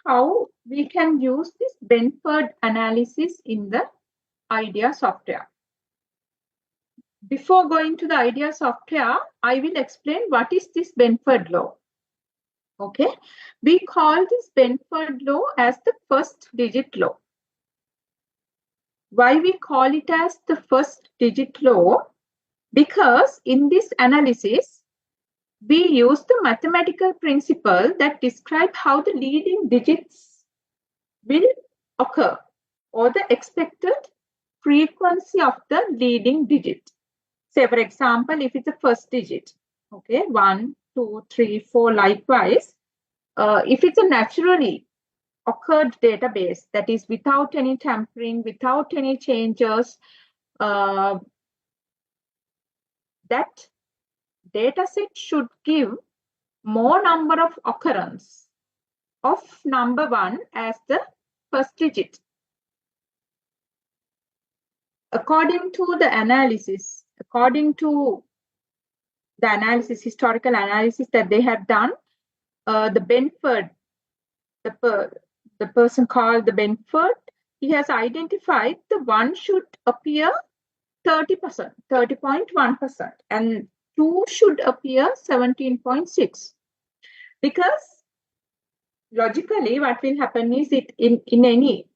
how we can use this Benford analysis in the IDEA software. Before going to the IDEA software, I will explain what is this Benford law. Okay, we call this Benford law as the first digit law. Why we call it as the first digit law? Because in this analysis, we use the mathematical principle that describe how the leading digits will occur, or the expected frequency of the leading digit. Say, for example, if it's a first digit, okay, 1, 2, 3, 4, likewise, if it's a naturally occurred database, that is without any tampering, without any changes, that data set should give more number of occurrence of number 1 as the first digit. According to the analysis, historical analysis that they have done, the Benford, the person called the Benford, he has identified the 1 should appear 30%, 30.1%, and 2 should appear 17.6. Because logically, what will happen is in any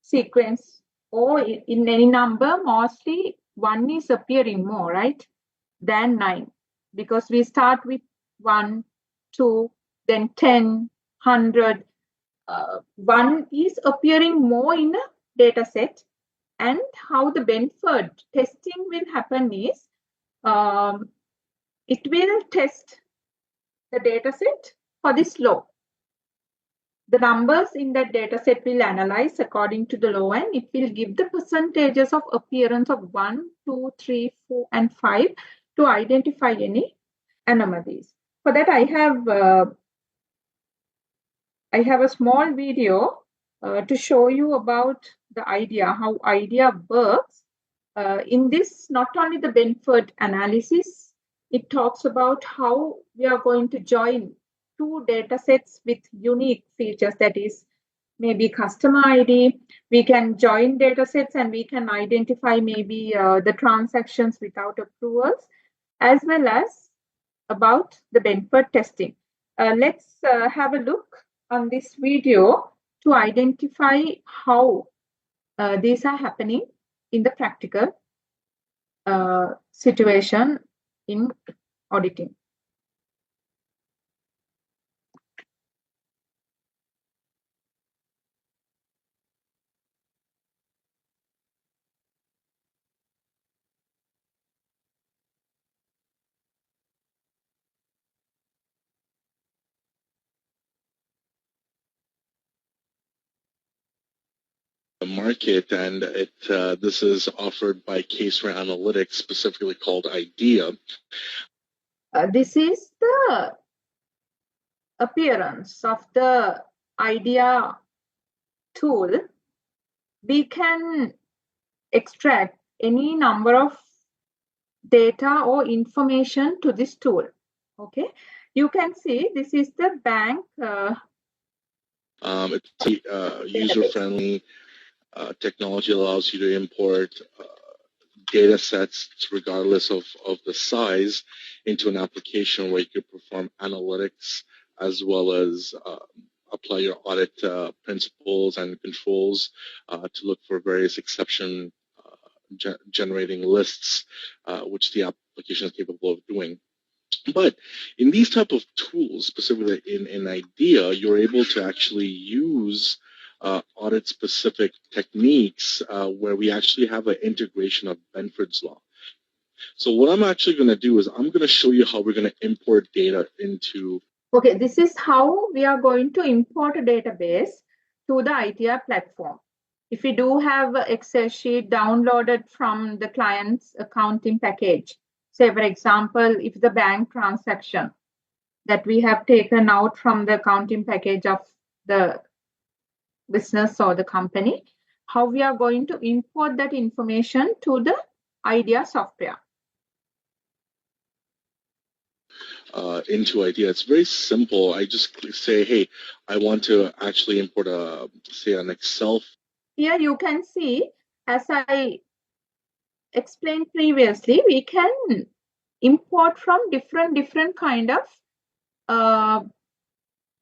sequence or in any number, mostly 1 is appearing more, right, than 9. Because we start with 1, 2, then 10, 100. 1 is appearing more in a data set. And how the Benford testing will happen is, it will test the data set for this law. The numbers in that data set will analyze according to the law, and it will give the percentages of appearance of 1, 2, 3, 4, and 5 to identify any anomalies. For that, I have a small video to show you about the idea, how IDEA works. In this, not only the Benford analysis, it talks about how we are going to join 2 data sets with unique features, that is maybe customer ID. We can join data sets and we can identify maybe the transactions without approvals, as well as about the Benford testing. Let's have a look on this video to identify how these are happening in the practical situation in auditing. Market, and this is offered by Caseware Analytics, specifically called IDEA. This is the appearance of the IDEA tool. We can extract any number of data or information to this tool. Okay, you can see this is the bank. It's user-friendly. Technology allows you to import data sets regardless of the size into an application where you can perform analytics as well as apply your audit principles and controls to look for various exception generating lists, which the application is capable of doing. But in these type of tools, specifically in IDEA, you're able to actually use audit-specific techniques where we actually have an integration of Benford's law. So what I'm actually going to do is I'm going to show you how we're going to import data into. Okay, this is how we are going to import a database to the IDEA platform. If we do have an Excel sheet downloaded from the client's accounting package, say for example, if the bank transaction that we have taken out from the accounting package of the business or the company, how we are going to import that information to the IDEA software. into IDEA. It's very simple. I just say, hey, I want to actually import say an Excel. Here you can see, as I explained previously, we can import from different kind of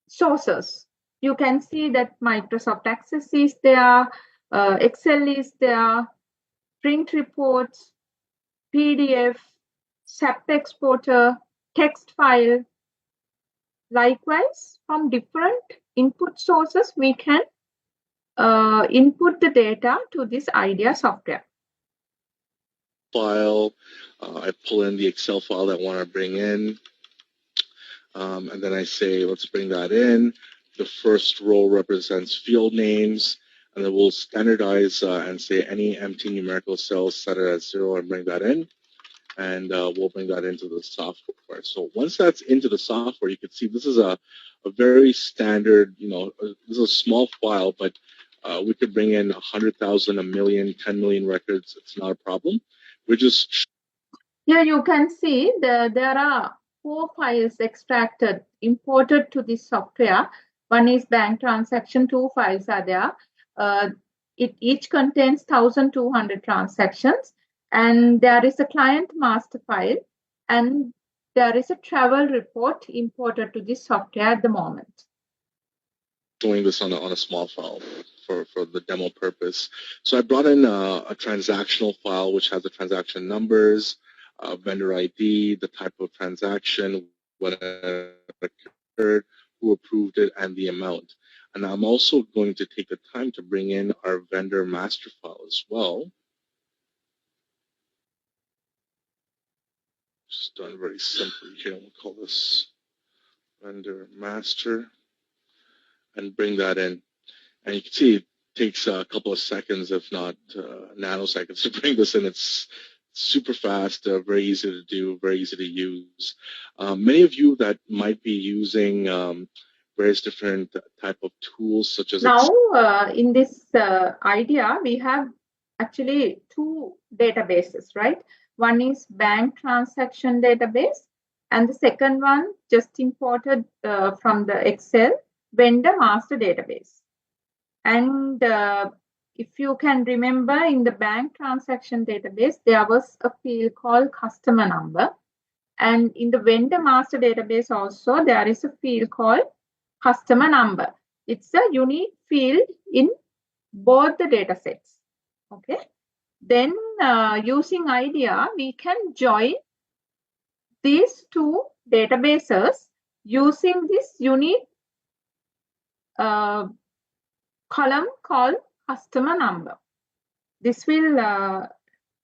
sources. You can see that Microsoft Access is there, Excel is there, print reports, PDF, SAP exporter, text file. Likewise, from different input sources, we can input the data to this IDEA software. File, I pull in the Excel file that I want to bring in, and then I say, let's bring that in. The first row represents field names, and then we'll standardize and say any empty numerical cells set it at 0 and bring that in. And we'll bring that into the software. So once that's into the software, you can see this is a very standard, this is a small file, but we could bring in 100,000, 1 million, 10 million records. It's not a problem. We're just... Here you can see there are 4 files extracted, imported to this software. One is bank transaction, 2 files are there. It each contains 1,200 transactions. And there is a client master file, and there is a travel report imported to this software at the moment. Doing this on a small file for the demo purpose. So I brought in a transactional file which has the transaction numbers, vendor ID, the type of transaction, when it occurred, who approved it, and the amount. And I'm also going to take the time to bring in our vendor master file as well. Just done very simply here. We'll call this vendor master and bring that in. And you can see it takes a couple of seconds, if not nanoseconds, to bring this in. It's super fast, very easy to do, very easy to use. Many of you that might be using various different type of tools, such as... Now, in this IDEA, we have actually 2 databases, right? One is bank transaction database, and the second one just imported from the Excel, vendor master database. And if you can remember, in the bank transaction database, there was a field called customer number. And in the vendor master database also, there is a field called customer number. It's a unique field in both the data sets. Okay. Then using IDEA, we can join these 2 databases using this unique column called customer number. This will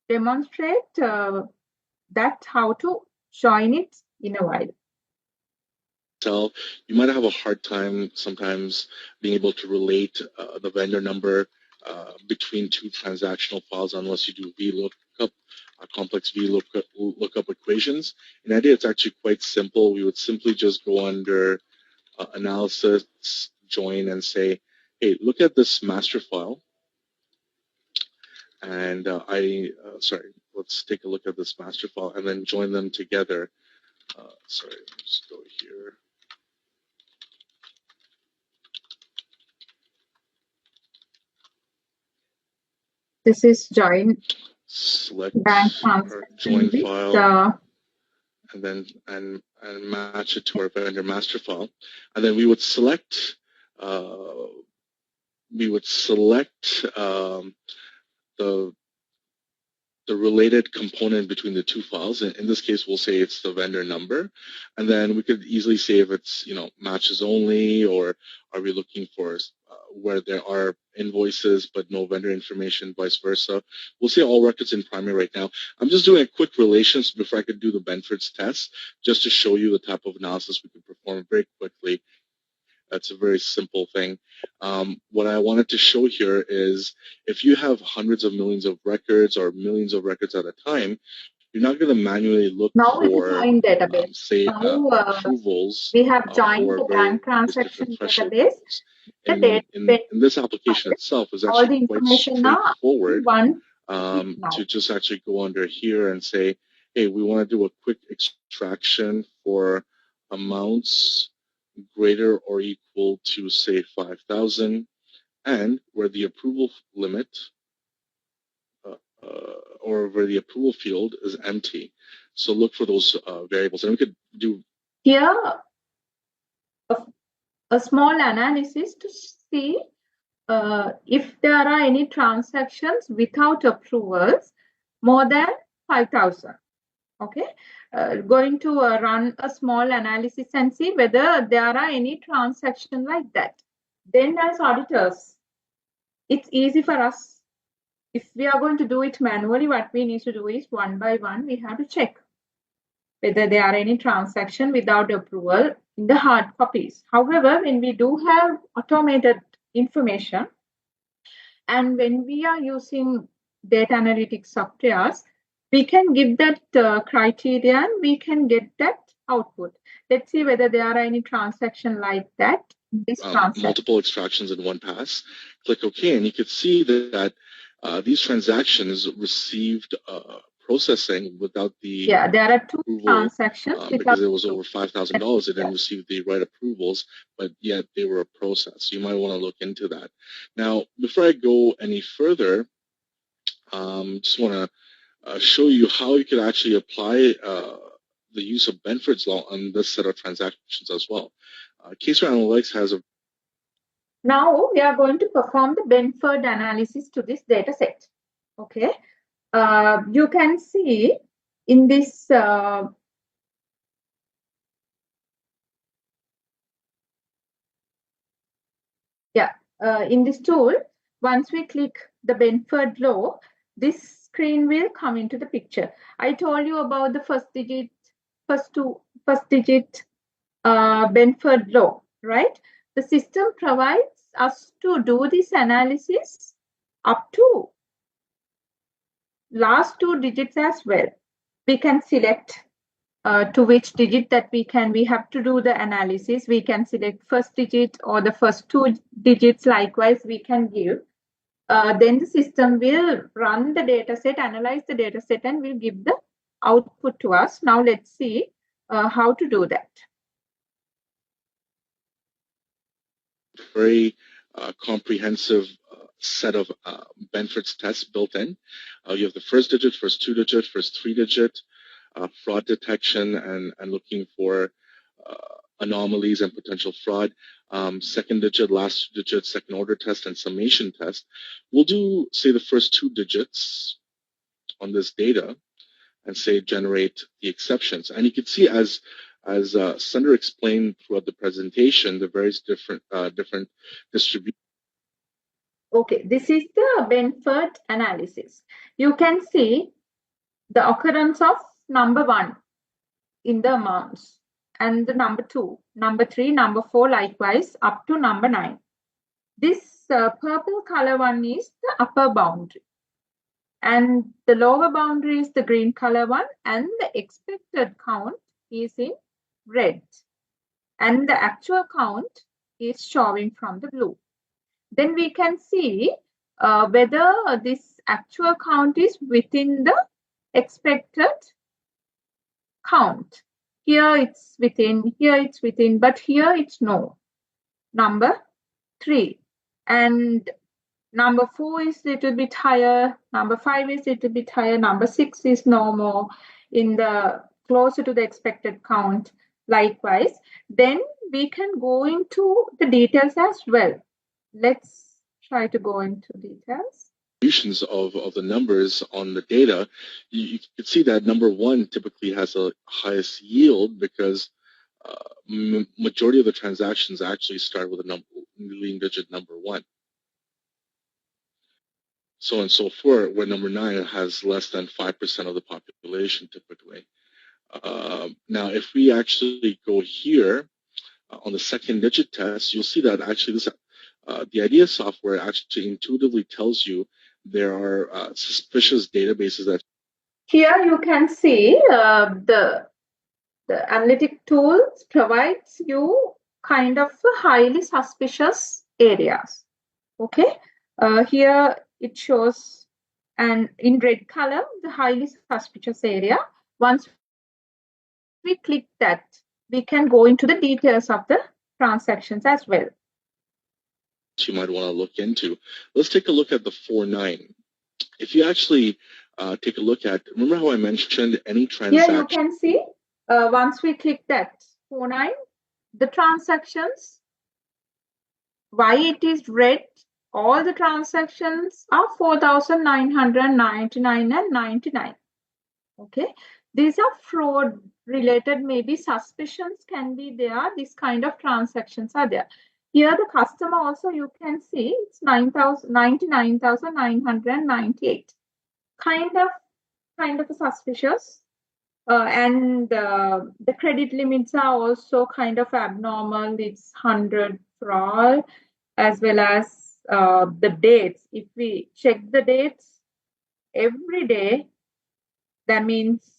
demonstrate that how to join it in a while. So you might have a hard time sometimes being able to relate the vendor number between 2 transactional files unless you do VLOOKUP, complex VLOOKUP equations. In IDEA, it's actually quite simple. We would simply just go under analysis, join, and say, hey, look at this master file. And let's take a look at this master file and then join them together. Let's go here. This is join. Select bank our join file and match it to our vendor master file, and then we would select the related component between the 2 files. In this case, we'll say it's the vendor number, and then we could easily say if it's matches only, or are we looking for where there are invoices but no vendor information, vice versa. We'll say all records in primary right now. I'm just doing a quick relations before I could do the Benford's test, just to show you the type of analysis we can perform very quickly. That's a very simple thing. What I wanted to show here is if you have hundreds of millions of records or millions of records at a time, you're not going to manually look for, say, approvals. We have joined the bank transaction database. In this application itself is actually quite straightforward to just actually go under here and say, hey, we want to do a quick extraction for amounts greater or equal to, say, 5,000, and where the approval limit or where the approval field is empty. So look for those variables. And we could do here a small analysis to see if there are any transactions without approvals more than 5,000. Okay, going to run a small analysis and see whether there are any transactions like that. Then as auditors, it's easy for us. If we are going to do it manually, what we need to do is one by one, we have to check whether there are any transaction without approval in the hard copies. However, when we do have automated information, and when we are using data analytics softwares, we can give that criteria and we can get that output. Let's see whether there are any transaction like that. Multiple extractions in one pass. Click OK, and you can see that these transactions received processing without the there are two approval, transactions because it was over $5,000. They didn't receive the right approvals, but yet they were processed. So you might want to look into that. Now, before I go any further, just want to show you how you could actually apply the use of Benford's law on this set of transactions as well. Case Analytics has a... Now we are going to perform the Benford analysis to this data set. Okay. You can see in this in this tool, once we click the Benford law, this screen will come into the picture. I told you about the first digit Benford law, right? The system provides us to do this analysis up to last two digits as well. We can select to which digit that we have to do the analysis. We can select first digit or the first two digits. Likewise, we can give. Then the system will run the data set, analyze the data set, and will give the output to us. Now let's see how to do that. Very comprehensive set of Benford's tests built in. You have the first digit, first two digit, first three digit, fraud detection and looking for anomalies and potential fraud. Second digit, last digit, second order test, and summation test. We'll do, say, the first two digits on this data and say generate the exceptions. And you can see as Sundar explained throughout the presentation, the various different distributions. Okay, this is the Benford analysis. You can see the occurrence of number 1 in the amounts and the number 2, number 3, number 4, likewise up to number 9. This purple color one is the upper boundary. And the lower boundary is the green color one, and the expected count is in red. And the actual count is showing from the blue. Then we can see whether this actual count is within the expected count. Here it's within, but here it's no. Number 3. And number 4 is a little bit higher. Number 5 is a little bit higher. Number 6 is no more in the closer to the expected count. Likewise, then we can go into the details as well. Let's try to go into details. Of the numbers on the data, you can see that number 1 typically has the highest yield because majority of the transactions actually start with a leading digit number 1. So on and so forth, where number 9 has less than 5% of the population typically. Now, if we actually go here on the second digit test, you'll see that actually this the IDEA software actually intuitively tells you there are suspicious databases that... Here you can see the analytic tools provides you kind of highly suspicious areas. Okay, here it shows, and in red color, the highly suspicious area. Once we click that, we can go into the details of the transactions as well. You might want to look into. Let's take a look at the 4.9. If you actually take a look at, remember how I mentioned any transaction? Here you can see, once we click that 4.9, the transactions, why it is red, all the transactions are 4,999 and 99. Okay, these are fraud related, maybe suspicions can be there, this kind of transactions are there. Here the customer also, you can see it's 99,998, kind of suspicious. And the credit limits are also kind of abnormal. It's 100 for all, as well as the dates. If we check the dates every day, that means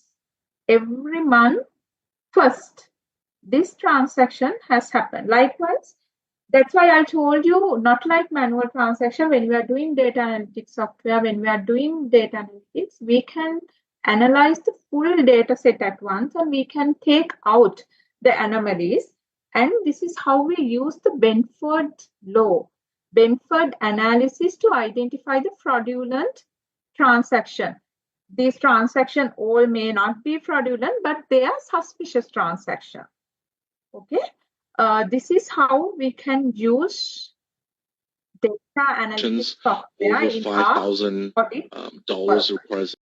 every month first, this transaction has happened. Likewise, that's why I told you, not like manual transaction, when we are doing data analytics software, when we are doing data analytics, we can analyze the full data set at once and we can take out the anomalies. And this is how we use the Benford law, Benford analysis, to identify the fraudulent transaction. These transactions all may not be fraudulent, but they are suspicious transactions. Okay, this is how we can use data analytics software over in $5,000 requires